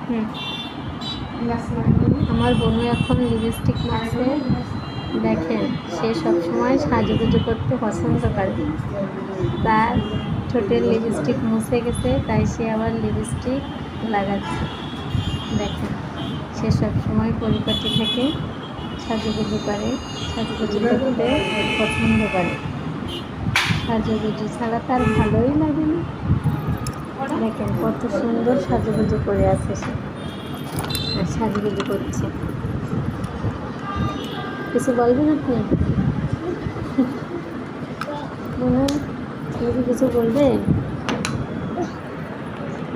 হুম। আমার বোনু এখন লিপস্টিক মাখছে। দেখেন, সে সবসময় সাজুগুজু করতে পছন্দ করে। তার ঠোঁটের লিপস্টিক মুছে গেছে, তাই সে আবার লিপস্টিক লাগাচ্ছে। দেখেন, সে সবসময় পরিপাটি থাকে, সাজুগুজু করে, সাজুগুজু করতে পছন্দ করে। সাজুগুজু ছাড়া তার ভালোই লাগে না। দেখেন কত সুন্দর সাজুগুজু করে আছে সে, আর সাজুগুজু করছে। কিছু বলবেন আপনি? তুমি কি কিছু বলবে?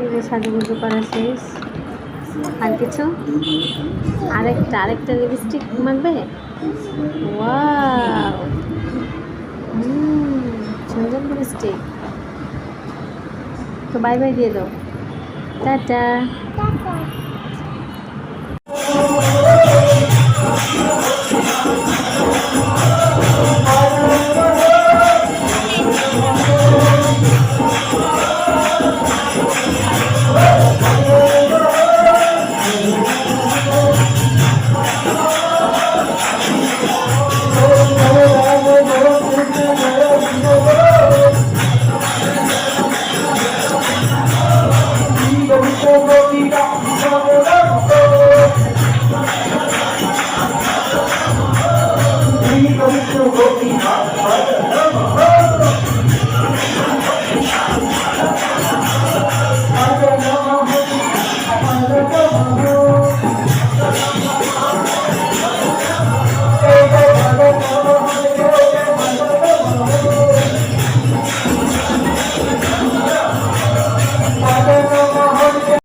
এই যে সাজুগুজু করা শেষ, আর কিছু? আরেকটা লিপস্টিক মাখবে? ওয়াও, সুন্দর লিপস্টিক। তো বাই বাই দিয়ে দাও, টাটা।